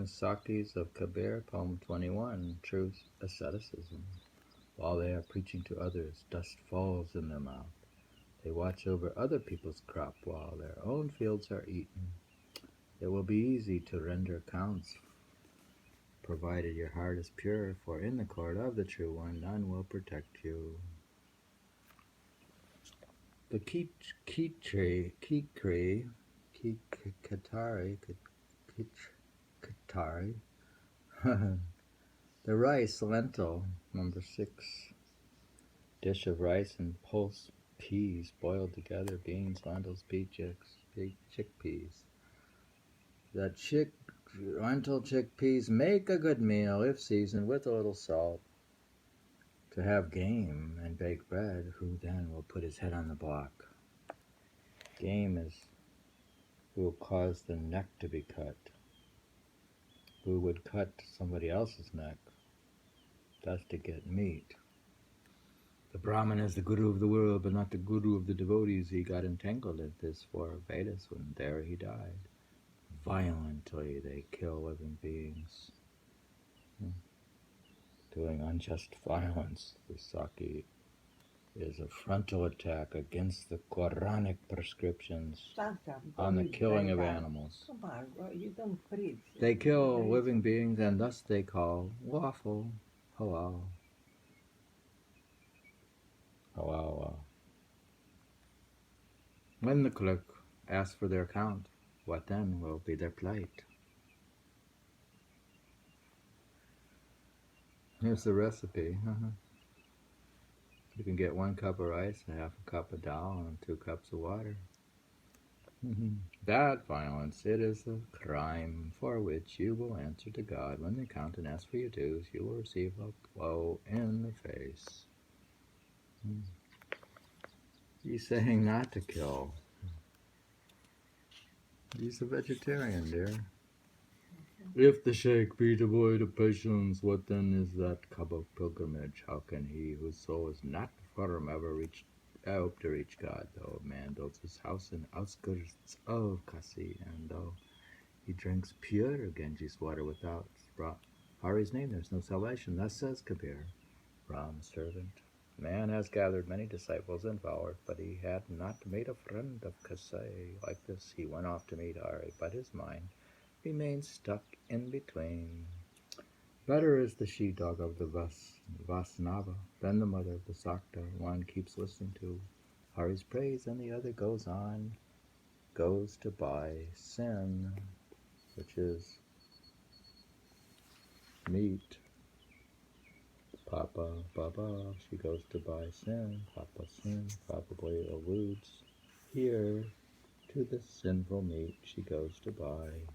the Sakhis of Kabir, poem 21, True Asceticism. While they are preaching to others, dust falls in their mouth. They watch over other people's crop while their own fields are eaten. It will be easy to render accounts, provided your heart is pure, for in the court of the True One none will protect you. The khicri, the rice lentil, number 6, dish of rice and pulse peas boiled together, beans, lentils, chickpeas. The lentil chickpeas make a good meal if seasoned with a little salt. To have game and baked bread, who then will put his head on the block? Game is who will cause the neck to be cut. Who would cut somebody else's neck? That's to get meat. The Brahmin is the guru of the world, but not the guru of the devotees. He got entangled in this for Vedas when there he died. Violently they kill living beings. Doing unjust violence, the Sakhi is a frontal attack against the Koranic prescriptions on the killing of animals. Come on, you don't preach. They kill living beings, and thus they call lawful halal. Halal. When the clerk asks for their account, what then will be their plight? Here's the recipe. You can get 1 cup of rice, a half a cup of dal, and 2 cups of water. That violence, it is a crime for which you will answer to God. When the accountant asks for your dues, you will receive a blow in the face. He's saying not to kill. He's a vegetarian, dear. If the sheikh be devoid of patience, what then is that Kaaba pilgrimage? How can he whose soul is not firm ever hope to reach God, though a man builds his house in outskirts of Kasi, and though he drinks pure Ganges water without Hari's name, there's no salvation. Thus says Kabir, Ram's servant. Man has gathered many disciples and followers, but he had not made a friend of Kasai. Like this, he went off to meet Hari, but his mind remains stuck in between. Better is the she-dog of the Vasnava than the mother of the Sakta. One keeps listening to Hari's praise, and the other goes to buy sin, which is meat. Papa, Baba, she goes to buy sin. Papa sin probably alludes here to the sinful meat she goes to buy.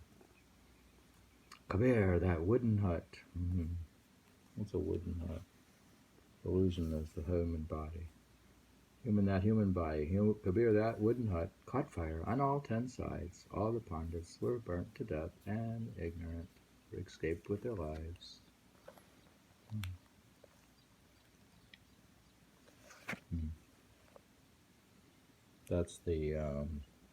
Kabir, that wooden hut. What's a wooden hut? Illusion is the human body. That human body. Kabir, that wooden hut caught fire on all 10 sides. All the pandits were burnt to death, and ignorant escaped with their lives. That's the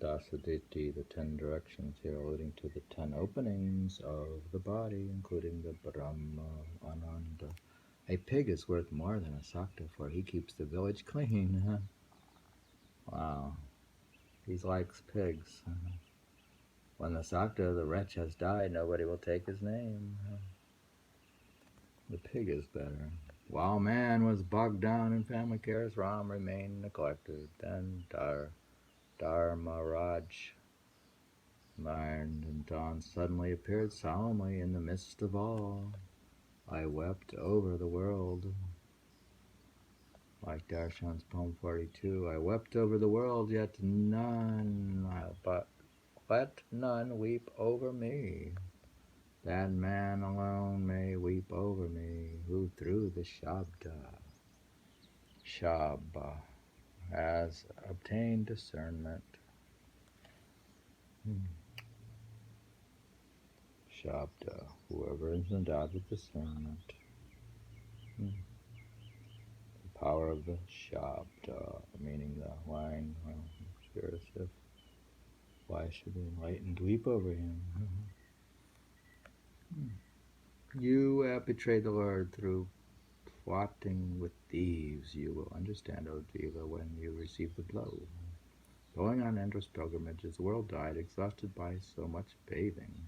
Dasaditi, the 10 directions here, alluding to the 10 openings of the body, including the Brahma, Ananda. A pig is worth more than a Sakta, for he keeps the village clean. Wow. He likes pigs. When the Sakta, the wretch, has died, nobody will take his name. The pig is better. While man was bogged down in family cares, Ram remained neglected. Then Dharmaraj, mind and dawn, suddenly appeared solemnly in the midst of all. I wept over the world. Like Darshan's poem 42, I wept over the world, yet none, but let none weep over me. That man alone may weep over me, who through the shabda, has obtained discernment. Shabda, whoever is endowed with discernment. The power of the shabda, meaning the line, spiritual. Why should the enlightened weep over him? You have betrayed the Lord through plotting with thieves. You will understand, O Jiva, when you receive the blow. Going on endless pilgrimages, the world died, exhausted by so much bathing.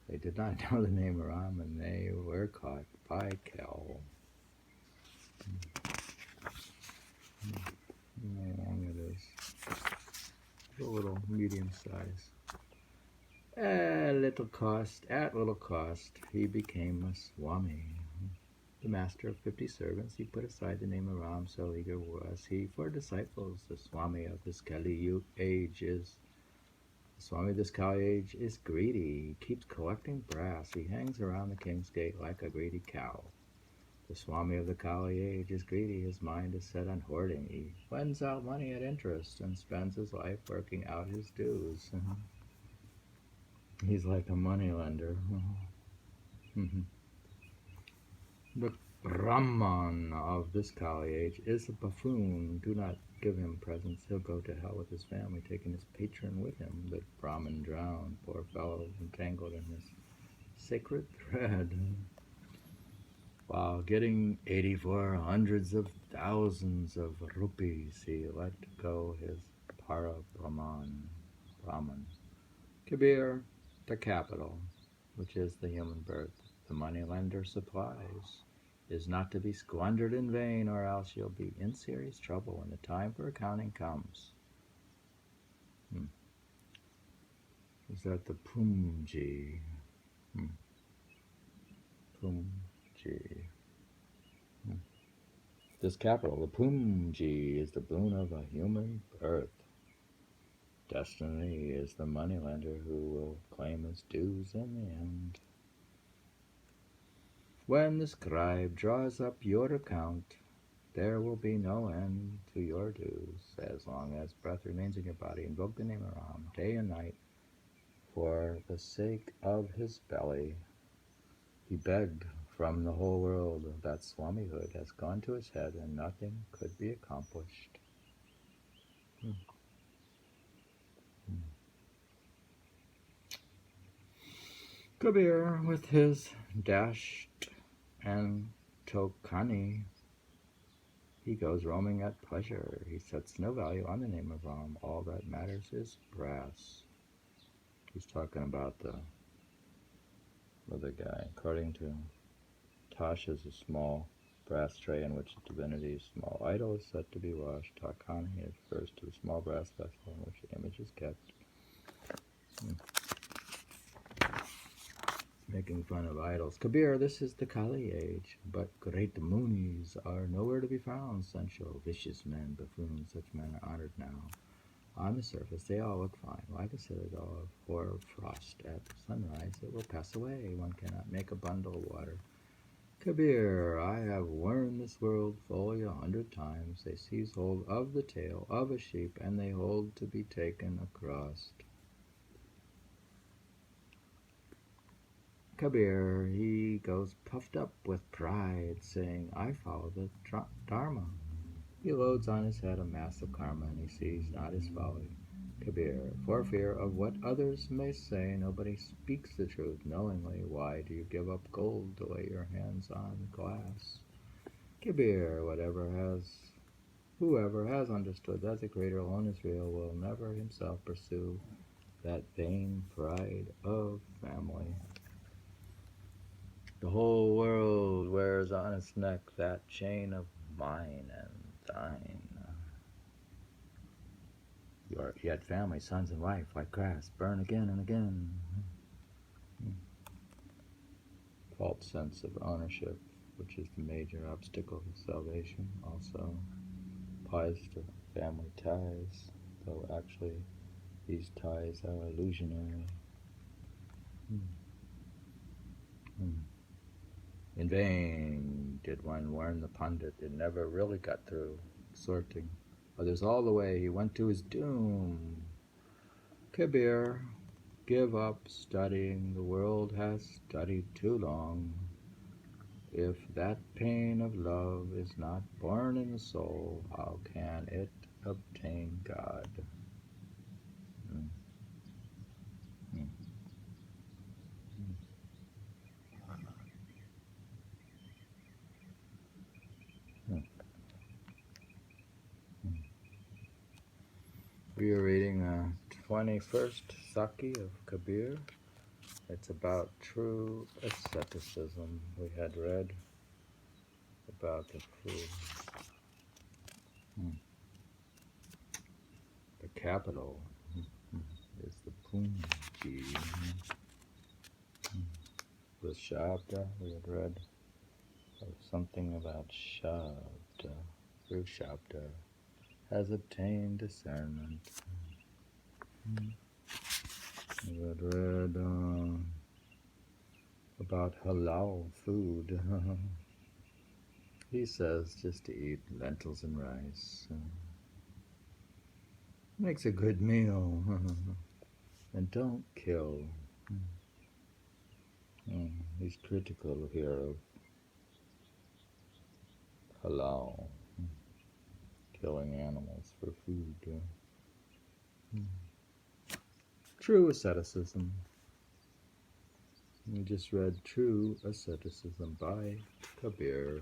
They did not know the name of Ram, and they were caught by Kel. How long it is? A little medium size. At little cost, he became a Swami. The master of 50 servants, he put aside the name of Ram, so eager was he for disciples. The Swami of this Kali age is greedy. He keeps collecting brass. He hangs around the king's gate like a greedy cow. The Swami of the Kali age is greedy. His mind is set on hoarding. He lends out money at interest and spends his life working out his dues. He's like a money lender. The Brahman of this Kali age is a buffoon. Do not give him presents. He'll go to hell with his family, taking his patron with him. The Brahman drowned, poor fellow, entangled in his sacred thread. While getting 84 hundreds of thousands of rupees, he let go his Brahman. Kabir, the capital, which is the human birth, the moneylender supplies, is not to be squandered in vain, or else you'll be in serious trouble when the time for accounting comes. Is that the pumji? Pumji. This capital, the pumji, is the boon of a human birth. Destiny is the moneylender who will claim his dues in the end. When the scribe draws up your account, there will be no end to your dues. As long as breath remains in your body, invoke the name of Ram day and night for the sake of his belly. He begged from the whole world. That Swamihood has gone to his head, and nothing could be accomplished. Kabir, with his dashed and tokani, he goes roaming at pleasure. He sets no value on the name of Ram. All that matters is brass. He's talking about the other guy. According to Tash is a small brass tray in which the divinity's small idol is set to be washed. Takani refers to the small brass vessel in which the image is kept. Making fun of idols. Kabir, this is the Kali age, but great munis are nowhere to be found. Sensual, vicious men, buffoons, such men are honored now. On the surface, they all look fine, like a citadel of hoar frost. At sunrise, it will pass away. One cannot make a bundle of water. Kabir, I have worn this world fully 100 times. They seize hold of the tail of a sheep, and they hold to be taken across. Kabir, he goes puffed up with pride, saying, I follow the Dharma. He loads on his head a mass of karma, and he sees not his folly. Kabir, for fear of what others may say, nobody speaks the truth knowingly. Why do you give up gold to lay your hands on glass? Kabir, whoever has understood that the Creator alone is real will never himself pursue that vain pride of family. The whole world wears on its neck that chain of mine and thine. Yet family, sons, and wife, like grass, burn again and again. False sense of ownership, which is the major obstacle to salvation, also applies to family ties, though actually these ties are illusionary. In vain did one warn the pundit. It never really got through sorting others all the way. He went to his doom. Kabir, give up studying. The world has studied too long. If that pain of love is not born in the soul, how can it obtain God? We are reading the 21st Sakhi of Kabir. It's about true asceticism. We had read about the food. The capital is the pumji. The shabda, we had read something about shabd. Through shabda has obtained discernment. We had read about halal food. He says just to eat lentils and rice. Makes a good meal. And don't kill. He's critical here of halal, killing animals for food. True asceticism. We just read True Asceticism by Kabir.